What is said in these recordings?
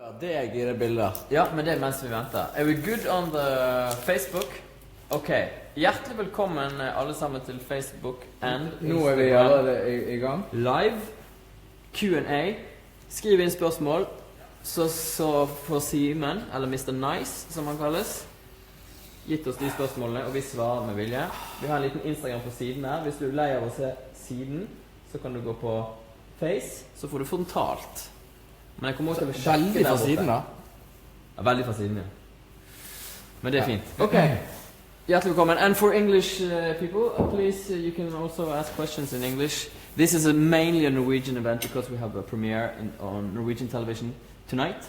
Det gir bilder. Ja, men det er mens vi venter. Er we good on the Facebook? Ok. Hjertelig velkommen alle sammen til Facebook and Nå er vi allerede i gang. Live Q&A. Skriv inn spørsmål. Så får Simen, eller Mr. Nice, som han kalles, gitt oss de spørsmålene, og vi svarer med vilje. Vi har en liten Instagram på siden her. Hvis du er lei av å se siden, så kan du gå på Face, så får du frontalt. Men jeg kommer også til å sjekke veldig fra siden da. Ja, veldig fra siden, ja. Men det er fint. Ok. Hjertelig velkommen. And for English people, please, you can also ask questions in English. This is mainly a Norwegian event because we have a premiere on Norwegian television tonight.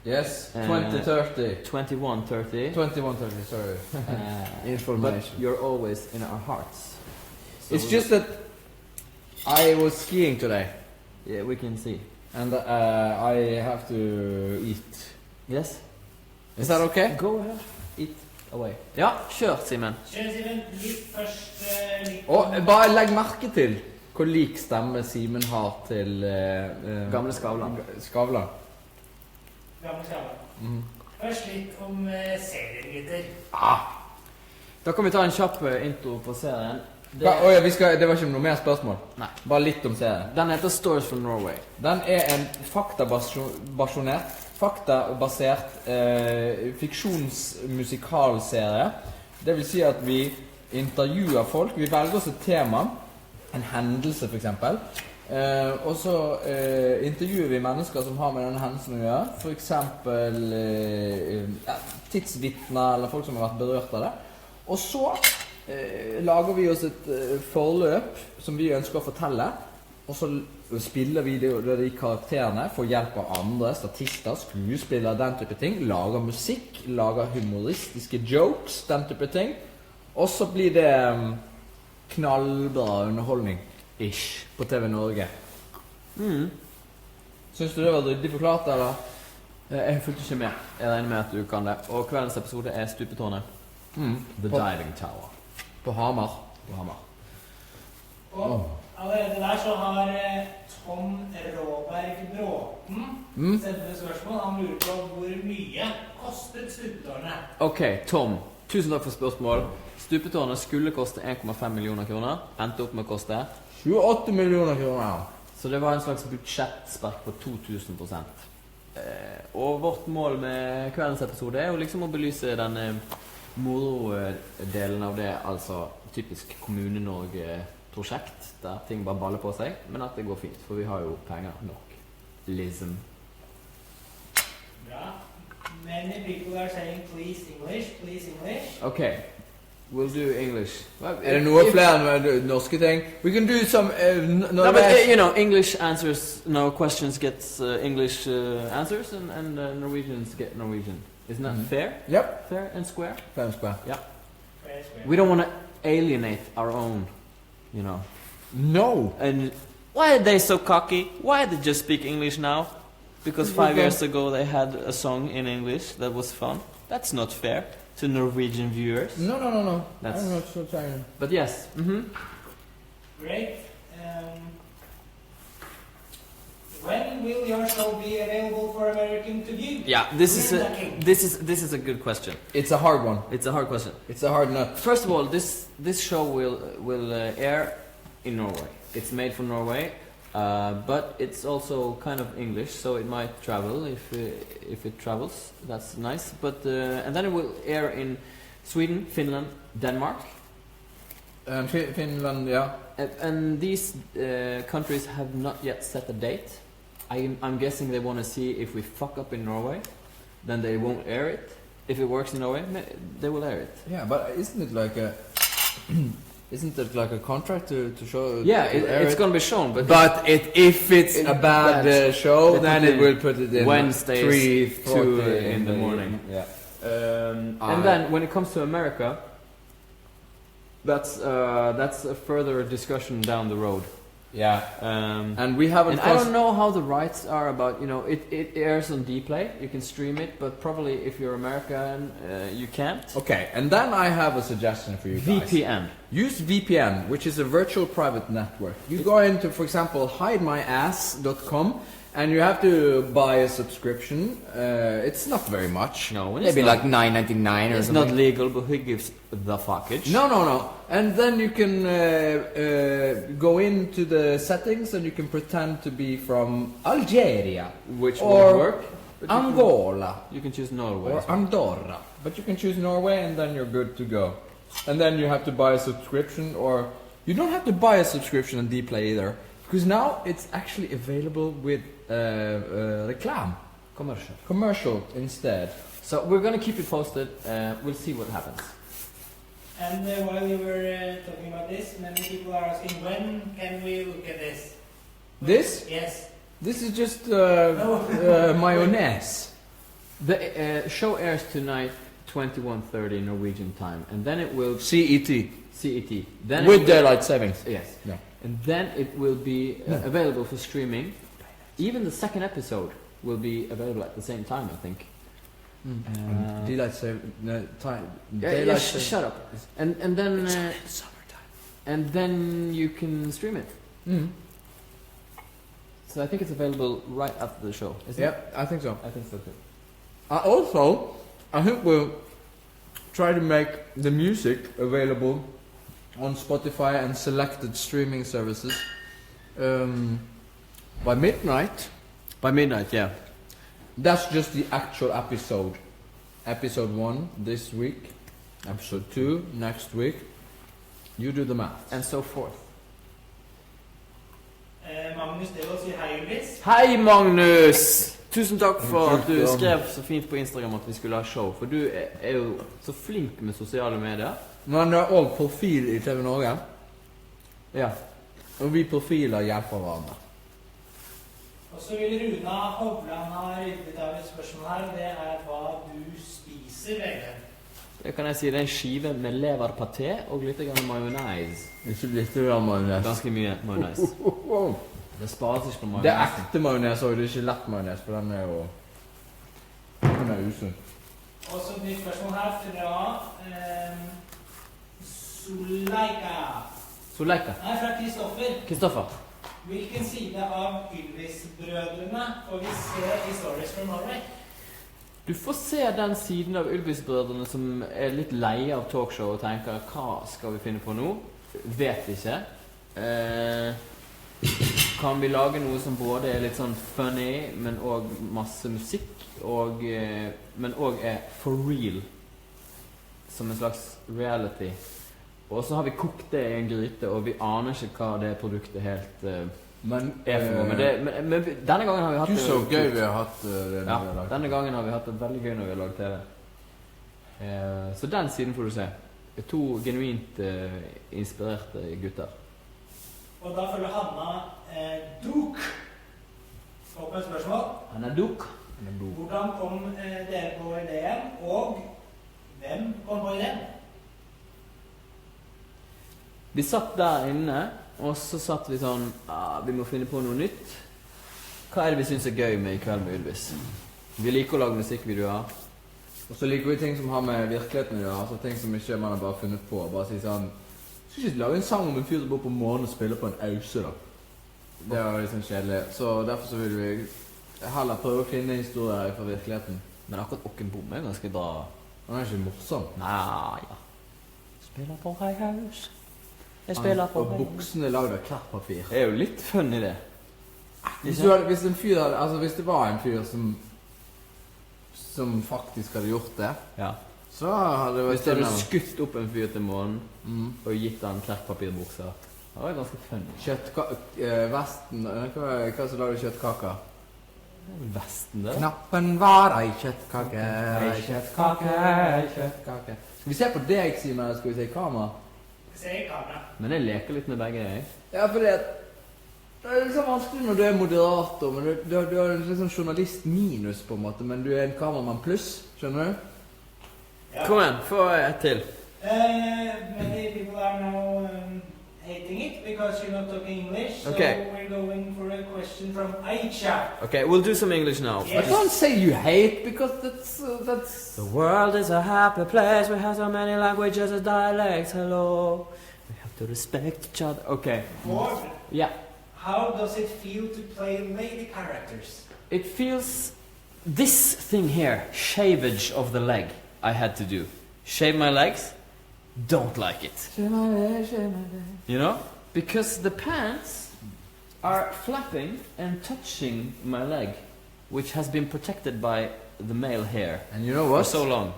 Yes, 2030. 21:30. 21:30, sorry. Information. But you're always in our hearts. So it's just that I was skiing today. Yeah, we can see. And I have to eat. Yes? Is that okay? Go ahead. Eat away. Ja, kjør, Simen. Kjør, Simen. Litt først litt Og bare legg merke til hvor lik stemme Simen har til Gamle Skavlan. Skavlan. Gamle Skavlan. Først litt om serier, Da kan vi ta en kjapp intro på serien. Det var ikke noe mer spørsmål? Nei. Bare litt om serien. Den heter Stories from Norway. Den er en faktabasert fiksjonsmusikalserie. Det vil si at vi intervjuer folk. Vi velger oss et tema, en hendelse for eksempel. Og så intervjuer vi mennesker som har med denne hendelsen å gjøre. For eksempel tidsvitner eller folk som har vært berørt av det. Og så lager vi oss et forløp som vi ønsker å fortelle, og så spiller vi de karakterene, får hjelp av andre, statister, skuespillere, den type ting, lager musikk, lager humoristiske jokes, den type ting, og så blir det knallbra underholdning-ish på TV Norge. Synes du det var ryddig forklart, eller? Jeg fulgte ikke med. Jeg regner med at du kan det. Og kveldens episode er Stupetårnet. The Diving Tower. På Hamar. Og allerede der så har Tom Råberg Bråten sendt et spørsmål. Han lurer på hvor mye kostet Stupetårnet. Ok, Tom. Tusen takk for spørsmål. Stupetårnet skulle koste 1,5 millioner kroner. Endte opp med å koste 28 millioner kroner. Så det var en slags budsjettspark på 2000%. Og vårt mål med kveldens episode er jo liksom å belyse denne moro-delen av det, altså typisk Kommune-Norge-prosjekt, der ting bare baller på seg, men at det går fint, for vi har jo penger nok. Lism. Bra. Many people are saying please English, please English. Ok, we'll do English. Well, Er det noe flere norske ting? We can do some no, but you know, English answers, no questions gets English answers, and Norwegians get Norwegian. Isn't that fair? Yep. Fair and square? Fair and square. Yeah. Fair and square. We don't want to alienate our own, you know. No. And why are they so cocky? Why they just speak English now? Because 5 years ago they had a song in English that was fun. That's not fair to Norwegian viewers. No. That's- I'm not so tired. But yes. Great. When will your show be available for American to view? Yeah, this is a good question. It's a hard one. It's a hard question. It's a hard nut. First of all, this show will air in Norway. It's made for Norway, but it's also kind of English, so it might travel if it travels. That's nice. But and then it will air in Sweden, Finland, Denmark. Finland, yeah. And these countries have not yet set a date. I'm guessing they want to see if we fuck up in Norway, then they won't air it. If it works in Norway, they will air it. Yeah, but isn't it like a contract to show? Yeah, to air it's it? going to be shown, but if it's a bad show, they then put it will put it in Wednesdays, 2 in the morning. Yeah. And then when it comes to America, that's a further discussion down the road. Yeah. And we haven't. And I don't know how the rights are about. You know, it airs on Dplay. You can stream it, but probably if you're American, you can't. Okay, and then I have a suggestion for you guys. VPN. Use VPN, which is a virtual private network. You go into, for example, hidemyass.com, And you have to buy a subscription. It's not very much. No, it's maybe not. like $9.99 or It's something. not legal, but who gives the fuckage? No. And then you can go into the settings and you can pretend to be from Algeria Which or won't work. but you can- Angola You can choose Norway. or Andorra. But you can choose Norway and then you're good to go. And then you have to buy a subscription, or you don't have to buy a subscription on Dplay either, because now it's actually available with reclam, commercial instead. So we're gonna keep you posted. We'll see what happens. And while you were talking about this, many people are asking, when can we look at this? This? Yes. This is just mayonnaise. The show airs tonight, 21:30 Norwegian time, and then it will CET. CET. Then With it will, daylight savings. yes, Yeah. and then it will be available for streaming. Even the second episode will be available at the same time, I think. Daylight saving. Time. Yeah, shut up. And then Summertime. and then you can stream it. Mm. So I think it's available right after the show. Isn't it? Yep, I think so. I think so too. Also, I think we'll try to make the music available on Spotify and selected streaming services by midnight. By midnight, yeah. That's just the actual episode. Episode 1 this week. Episode 2 next week. You do the math. And so forth. Magnus Devold sier hei, Ylvis. Hei, Magnus! Tusen takk for at du Takk, ja. skrev så fint på Instagram at vi skulle ha show. For du er jo så flink med sosiale medier. Men det er også profil i TV Norge. Ja. Og vi profiler hjelper hverandre. Og så vil Runa Hovland ha ryddet av et spørsmål her, og det er hva du spiser, Vegard. Det kan jeg si. Det er en skive med leverpaté og litt grann majonaise. Ikke blitt det majones. Ganske mye majonaise. Det spares ikke på Det er majonaise. ekte majones og det er ikke lett majones, for den er jo den er usunn. Og så et nytt spørsmål her fra Soleika. Nei, fra Kristoffer. Kristoffer. Hvilken side av Ylvis-brødrene får vi se i Stories from Norway? Du får se den siden av Ylvis-brødrene som er litt leie av talkshow og tenker hva skal vi finne på nå? Vet ikke. Kan vi lage noe som både er litt sånn funny, men også masse musikk, men også er for real, som en slags reality. Og så har vi kokt det i en gryte, og vi aner ikke hva det produktet helt Men er for noe. Men denne gangen har vi hatt du det så gøy kult. vi har hatt det. Ja, denne gangen har vi hatt det veldig gøy når vi har laget TV. Så den siden får du se. Det er to genuint inspirerte gutter. Og da følger Hanna Duk opp et spørsmål. Han er duk. Hvordan kom dere på ideen, og hvem kom på ideen? Vi satt der inne, og så satt vi sånn, vi må finne på noe nytt. Hva er det vi synes er gøy med I kveld med Ylvis? Vi liker å lage musikkvideoer. Og så liker vi ting som har med virkeligheten å gjøre, altså ting som ikke man har bare funnet på. Bare si sånn, skal ikke lage en sang om en fyr som bor på månen og spiller på en ause da. Det var liksom kjedelig. Så derfor så vil vi heller prøve å finne historier fra virkeligheten. Men akkurat Åkken Bom er ganske bra. Han er ikke morsom. Nei, ja. Spiller på hei haus. Jeg spiller på Og hei haus. buksene er laget av klærpapir. Det er jo litt funny det. Hvis en fyr hadde, altså hvis det var en fyr som faktisk hadde gjort det, Ja. så hadde det Hvis vært du hadde spennende. skutt opp en fyr til månen og gitt han klærpapirbukser, det var ganske funny. Vesten, hva som lager kjøttkaker? Vesten det? Knappen var ei kjøttkake, Ei kjøttkake, ei kjøttkake. Skal vi se på deg, Simen, eller skal vi se i kamera? Se i kamera. Men jeg leker litt med begge, jeg. Ja, for det er liksom vanskelig når du er moderator, men du er en liksom journalist minus på en måte, men du er en kameramann pluss, skjønner du? Ja. Kom igjen, få et til. Many people are now hating it because you're not talking English. So Okay. we're going for a question from Aisha. Okay, we'll do some English now. Yes. I can't say you hate, because that's... The world is a happy place. We have so many languages and dialects. Hello. We have to respect each other. Okay. Bård, Ja. How does it feel to play lady characters? It feels this thing here, shavage of the leg, I had to do. Shave my legs, don't like it. You know? Because the pants are flapping and touching my leg, which has been protected by the male hair And you know for what? so long.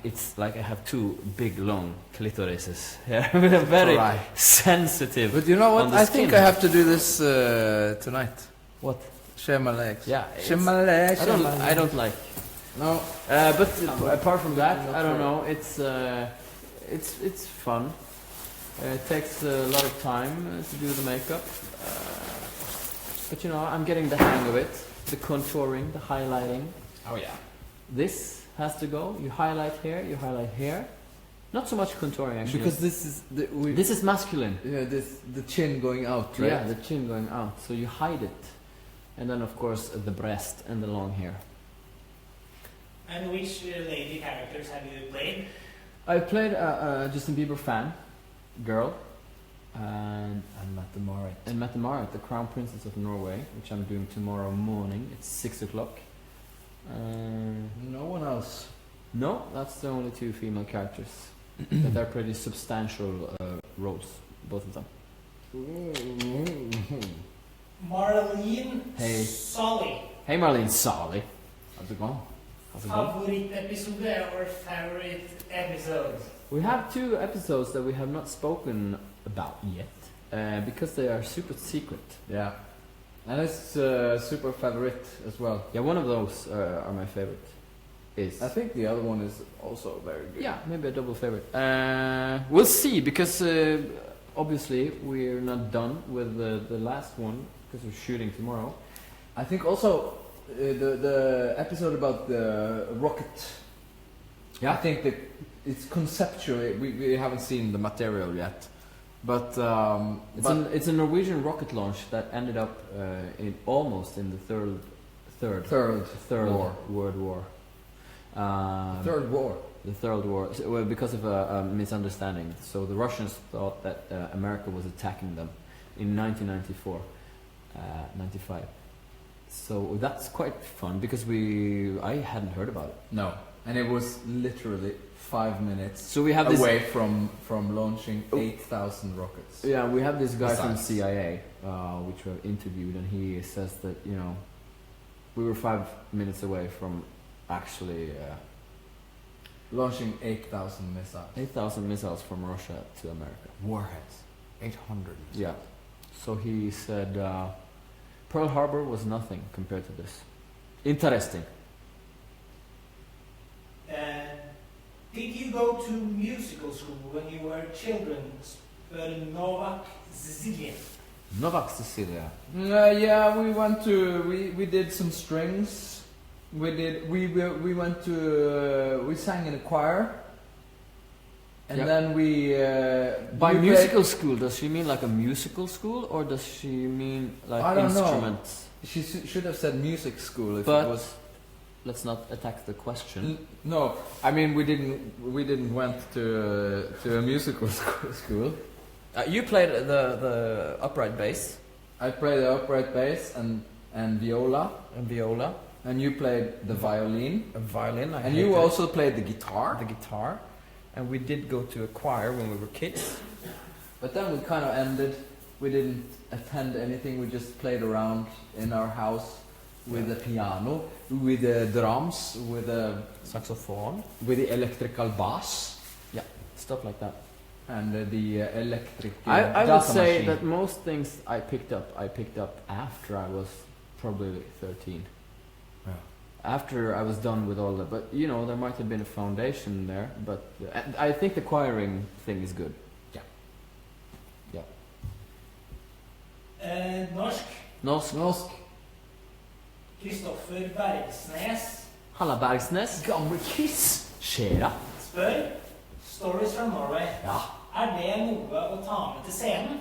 It's like I have two big long clitorises here. Very Alright. sensitive. But you know on what? the I think skin. I have to do this tonight. What? Shave my legs. Yeah. Shave my legs. I don't like. No. But apart from that, I don't know. It's fun. It takes a lot of time to do the makeup. But you know, I'm getting the hang of it. The contouring, the highlighting. Oh yeah. This has to go. You highlight here, you highlight here. Not so much contouring actually. Because this is this is masculine. yeah, the chin going out, right? Yeah, the chin going out. So you hide it. And then of course the breast and the long hair. And which lady characters have you played? I played a Justin Bieber fan, girl, and Mette-Marit. Mette-Marit, the Crown Princess of Norway, which I'm doing tomorrow morning. It's 6 o'clock. No one else. No, that's the only two female characters. But they're pretty substantial roles, both of them. Marlene Hey. Solly. Hey Marlene Solly. How's it going? How's it going? Favorite episode or favorite episode? We have 2 episodes that we have not spoken about yet, because they are super secret. Yeah. And it's super favorite as well. Yeah, one of those are my favorite. I think the other one is also very good. Yeah, maybe a double favorite. We'll see, because obviously we're not done with the last one, because we're shooting tomorrow. I think also the episode about the rocket. Yeah. I think that it's conceptually we haven't seen the material yet, but It's a Norwegian rocket launch that ended up almost in the third war. World War. Third war. The Third War, well, because of a misunderstanding. So the Russians thought that America was attacking them in 1994, 95. So that's quite fun because I hadn't heard about it. No, and it was literally 5 minutes So we have away from launching 8,000 rockets. Yeah, we have this guy from Besides. CIA, which we have interviewed, and he says that we were 5 minutes away from actually Launching 8,000 missiles. 8,000 missiles from Russia to America. Warheads. 800. Yeah. So he said Pearl Harbor was nothing compared to this. Interesting. Did you go to musical school when you were children? Novak Zillion. Novak Cecilia. Yeah, we went to we did some strings. We went to we sang in a choir, and Yeah. then we By we musical played- school, does she mean like a musical school, or does she mean like I don't know. instruments? She should have said music school if But it was. let's not attack the question. No, I mean we didn't went to a musical school. You played the upright bass I played the upright bass and viola, and viola, and you played the violin, a violin, and you also played the guitar. the guitar, and we did go to a choir when we were kids. But then we kind of ended. We didn't attend anything. We just played around in our house with the piano, with the drums, with the Saxophone, electrical bass, stuff like that. and the electric. I would data say machine. that most things I picked up after I was probably 13. Yeah. After I was done with all that, but there might have been a foundation there. But I think the choiring thing is good. Norsk. Norsk. Kristoffer Bergsnes Halla Bergsnes. Gamle Kiss. Skjera. spør Stories from Norway. Ja. Er det noe å ta med til scenen?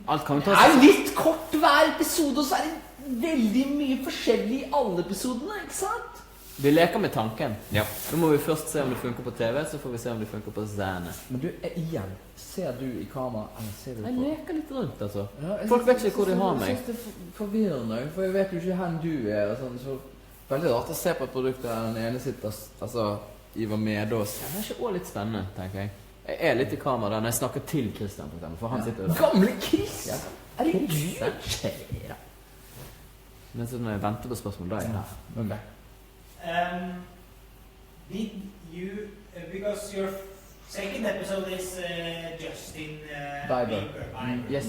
Alt kan jo Det tas. er litt kort hver episode, og så er det veldig mye forskjellig i alle episodene, ikke sant? Vi leker med tanken. Ja. Nå må vi først se om det funker på TV, så får vi se om det funker på scene. Men du, igjen, ser du i kamera, eller ser du Jeg på? leker litt rundt, altså. Ja, jeg Folk synes- vet ikke hvor de har Jeg meg. synes det er forvirrende, for jeg vet jo ikke hvor du er, og sånn, så veldig rart å se på et produkt der den ene sitter, altså, Ivar Medås. Ja, det er ikke også litt spennende, tenker jeg. Jeg er litt i kamera der når jeg snakker til Christian, for eksempel, for han sitter jo der. Gamle Christian! Er det du? Kjære. Men så når jeg venter på spørsmål, da er jeg her. Ok. Did you, because your second episode is Justin Bieber. Bieber. Yes.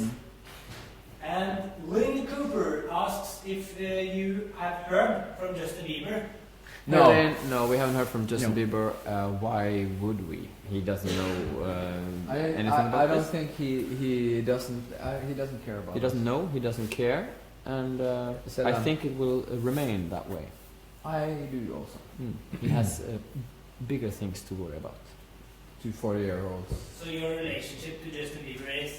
And Lynn Cooper asks if you have heard from Justin Bieber. No. No, we haven't heard from Justin No. Bieber. Why would we? He doesn't know anything I about don't this. think he doesn't care about He doesn't know, he doesn't care, and So I then- think it will remain that way. I do also. He has bigger things to worry about. To 40-year-olds. So your relationship to Justin Bieber is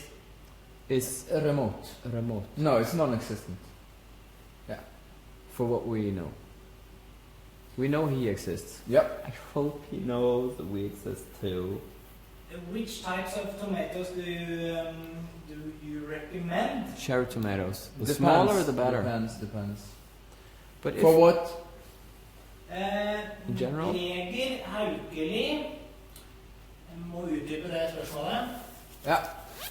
Is Remote. remote No, it's non-existent. for what we know. We know he exists. Yep. I hope he knows that we exist too. which types of tomatoes do you recommend? Cherry tomatoes. The Depends. smaller, the better. Depends. But if For what? In general? Greger Haukeli. Jeg må utdype det spørsmålet. Ja.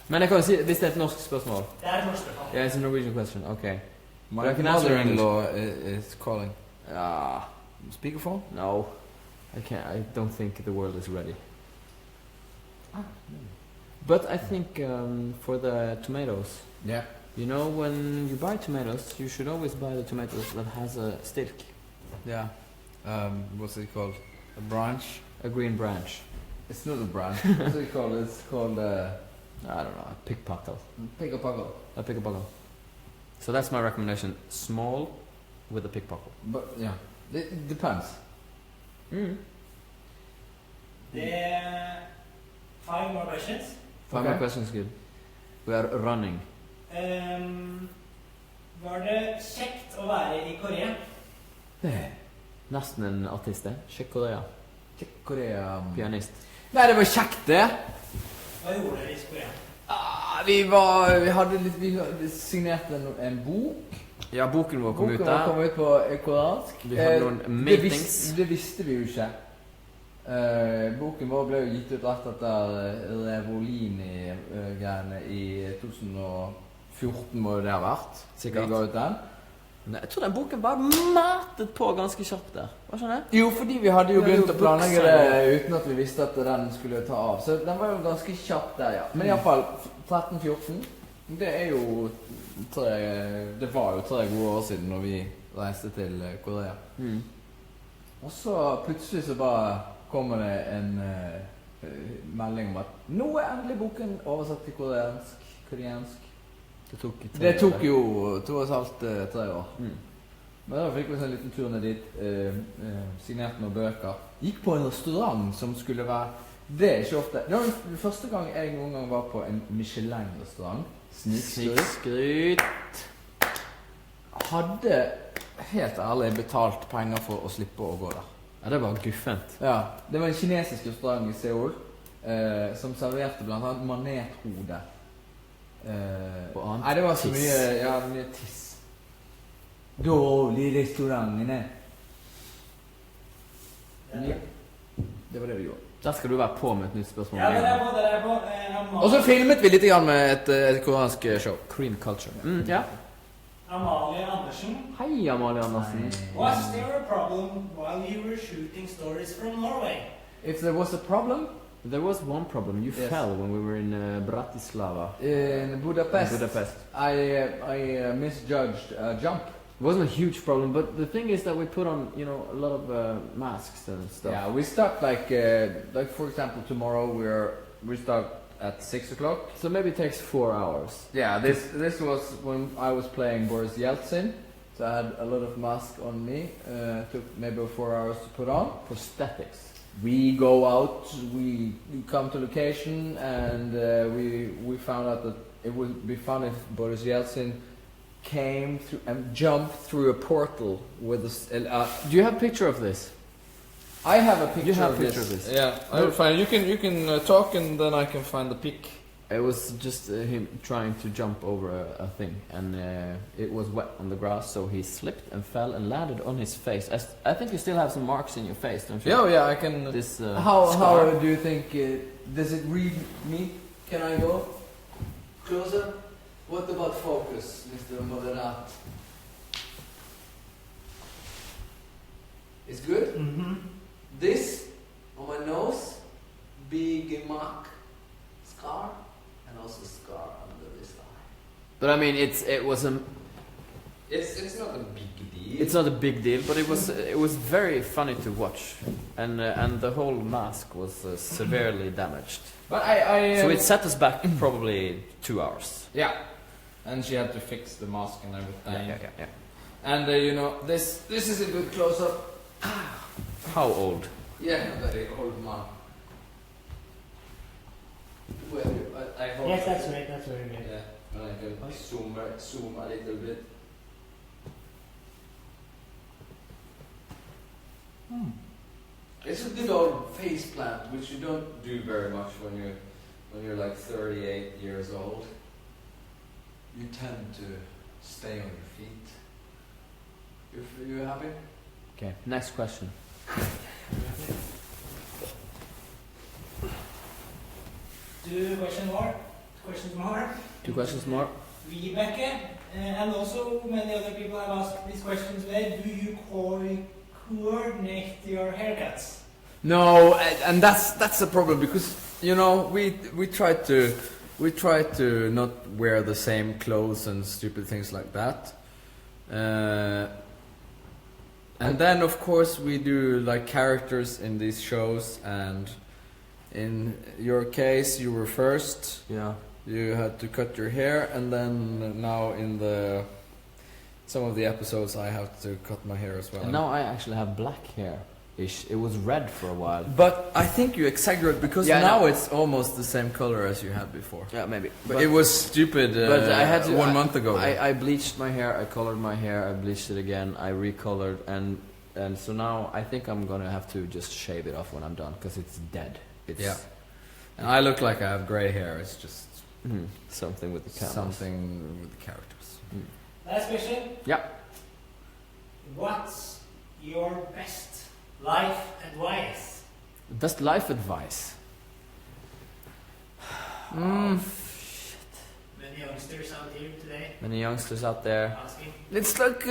Men jeg kan jo si, hvis det er et norsk spørsmål. Det er et norsk spørsmål. Yeah, it's a Norwegian question. Okay. My But I can answer in mother-in-law is calling. Ah, Speakerphone? no. I can't. I don't think the world is ready. But I think for the tomatoes, Yeah. you know, when you buy tomatoes, you should always buy the tomatoes that has a stilk, Yeah. What's it called? A branch? a green branch. It's not a branch. What's it called? It's called I don't know, a pickpocket. pickle. A pickpocket. So that's my recommendation. Small with a pickpocket. But yeah, it depends. Det er 5 more questions. Five more questions, good. We are running. Var det kjekt å være i Korea? Nesten en artist, det. Sjekk Korea. Korea. Pianist. Nei, det var kjekt, det. Hva gjorde dere i Korea? Vi hadde signert en bok. Ja, boken vår kom ut Boken der. kom ut på koreansk. Vi hadde noen det meetings. Det visste vi jo ikke. Boken vår ble jo gitt ut rett etter Revolini-greiene i 2014, må det ha vært. Sikkert. Vi ga ut den. Nei, jeg tror den boken bare matet på ganske kjapt der. Hva skjønner jeg? Jo, fordi vi hadde jo Vi hadde begynt jo å planlegge buksa. det uten at vi visste at den skulle ta av. Så den var jo ganske kjapp der, ja. Men iallfall 13-14. Det er jo Det var jo 3 gode år siden når vi reiste til Korea. Og så plutselig så bare kommer det en melding om at nå er endelig boken oversatt til koreansk. Det tok jo 2,5-3 år. Men da fikk vi en liten tur ned dit, signerte noen bøker. Gikk på en restaurant som skulle være... Det er ikke ofte. Det var den første gang jeg noen gang var på en Michelin-restaurant. Snikskryt. Hadde helt ærlig betalt penger for å slippe å gå der. Ja, det var guffent. Ja, det var en kinesisk restaurant i Seoul som serverte blant annet manethode. Og annet Nei, det var så tiss. mye tiss. Dårlige restaurantene. Ja. Det var det vi gjorde. Der skal du være på med et nytt spørsmål. Ja, dere er på. Og så filmet vi litt grann med et koreansk show. Cream culture. Ja. Amalie Andersen. Hei, Amalie Andersen. Was there a problem while you were shooting stories from Norway? If there was a problem There was one problem. You Yes. fell when we were in Bratislava. in Budapest, In Budapest. I misjudged a jump. It wasn't a huge problem, but the thing is that we put on, you know, a lot of masks and stuff. Yeah, we start like for example tomorrow we start at 6 o'clock. So maybe it takes 4 hours. Yeah, this was when I was playing Boris Yeltsin, so I had a lot of mask on me. Took maybe 4 hours to put on. Prosthetics. We go out, we come to location, and we found out that it would be fun if Boris Yeltsin came through and jumped through a portal with a Do you have a picture of this? I have a picture, You have of, a picture this. of this? Yeah, I will find. You can talk and then I can find the pic. It was just him trying to jump over a thing, and it was wet on the grass, so he slipped and fell and landed on his face. I think you still have some marks in your face, don't you? Yeah, yeah, I can. This How do you think? Does it read me? Can I go closer? What about focus, Mr. Moderat? It's good. Mm-hmm. This on my nose, big mark, scar, and also scar under this eye. But I mean, it's It's not a big deal. It's not a big deal, but it was very funny to watch, and the whole mask was severely damaged. But I So it set us back probably 2 hours. yeah, and she had to fix the mask and everything. Yeah. And you know, this is a good close up. How old? Yeah, very old man. Well, I hope. Yes, that's right. That's very good. Yeah, and I can zoom a little bit. It's a good old face plant, which you don't do very much when you're like 38 years old. You tend to stay on your feet. You happy? Okay, next question. Two questions more. Two questions more. Vibeke, and also many other people have asked these questions today. Do you coordinate your haircuts? No, and that's the problem because you know we try to not wear the same clothes and stupid things like that. And then of course we do like characters in these shows, and in your case you were first. Yeah. You had to cut your hair, and then now in some of the episodes I have to cut my hair as well. And now I actually have black hair. It was red for a while. But I think you exaggerate because Yeah, I now know. it's almost the same color as you had before. Yeah, maybe. But it was stupid. But I had to, 1 month ago. I bleached my hair. I colored my hair. I bleached it again. I recolored, and so now I think I'm gonna have to just shave it off when I'm done because it's dead. It's Yeah. And I look like I have gray hair. It's just something with the cameras. something with the characters. Last question. Yeah. What's your best life advice? Best life advice. Many youngsters out here today Many youngsters out there. asking. It's like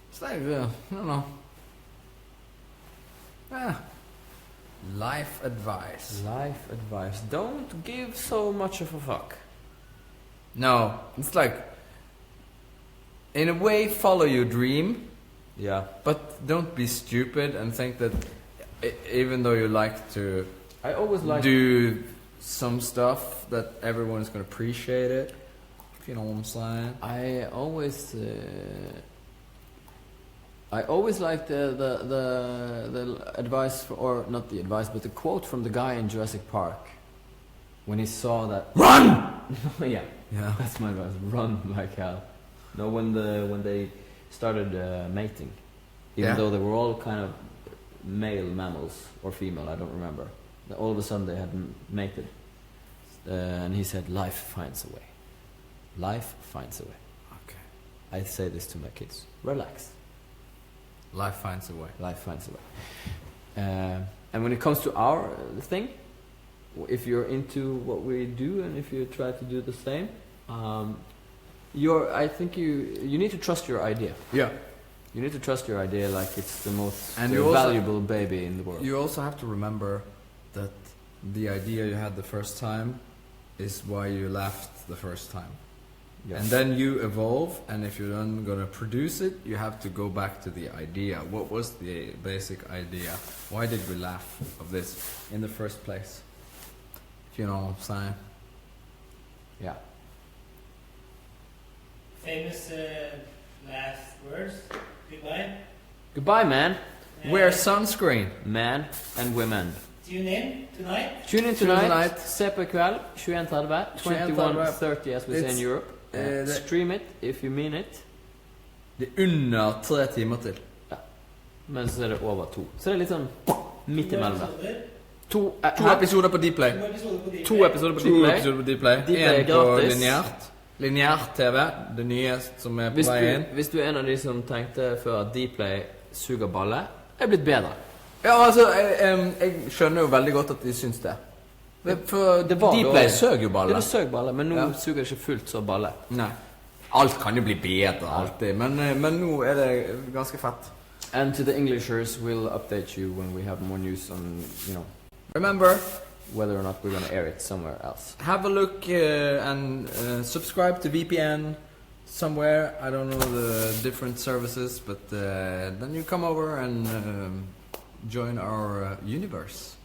it's like I don't know. Life advice. Life advice. Don't give so much of a fuck. No, it's like in a way follow your dream, Yeah. but don't be stupid and think that even though you like to I always like. do some stuff that everyone's gonna appreciate it. If you know what I'm saying. I always like the advice or not the advice, but the quote from the guy in Jurassic Park when he saw that Run! yeah, Yeah. that's my advice. Run like hell. No, when they started mating, even Yeah. though they were all kind of male mammals or female, I don't remember. All of a sudden they had mated, and he said, "Life finds a way. Life finds a way." Okay. I say this to my kids. Relax. Life finds a way. Life finds a way. And when it comes to our thing, if you're into what we do and if you try to do the same, I think you need to trust your idea. Yeah. You need to trust your idea like it's the most And you also- valuable baby in the world. You also have to remember that the idea you had the first time is why you laughed the first time. Yes. And then you evolve, and if you're then gonna produce it, you have to go back to the idea. What was the basic idea? Why did we laugh of this in the first place? If you know what I'm saying. Yeah. Famous last words. Goodbye. Goodbye, man. Wear sunscreen. Men and women. Tune in tonight. Tune in Tune in tonight. tonight. Se på i kveld. 21.30. 21.30 as we say in It's- Europe. Stream it if you mean it. Det er under 3 timer til. Men så er det over 2. Så det er litt sånn midt imellom der. Episoder. To Episoder på Dplay. 2 episoder på Dplay. 2 episoder på To Dplay. episoder på Dplay. Dplay er En på gratis. lineært-TV. Det nye som er på Hvis vei inn. hvis du er en av de som tenkte før at Dplay suger balle, er blitt bedre. Ja, altså, jeg skjønner jo veldig godt at de syns det. For Det var Dplay dårlig. søg jo Det balle. er søg balle, men nå Ja. suger det ikke fullt så balle. Nei. Alt kan jo bli bedre, alltid. Men nå er det ganske fett. And to the Englishers, we'll update you when we have more news on, Remember, whether or not we're gonna air it somewhere else. have a look and subscribe to VPN somewhere. I don't know the different services, but then you come over and join our universe.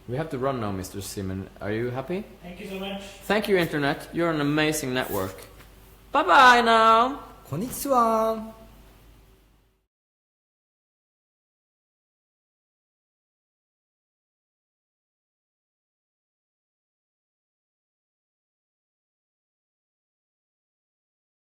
We have to run now, Mr. Simon. Are you happy? Thank you so much. Thank you, Internet. You're an amazing network. Bye-bye now! Konnichiwa!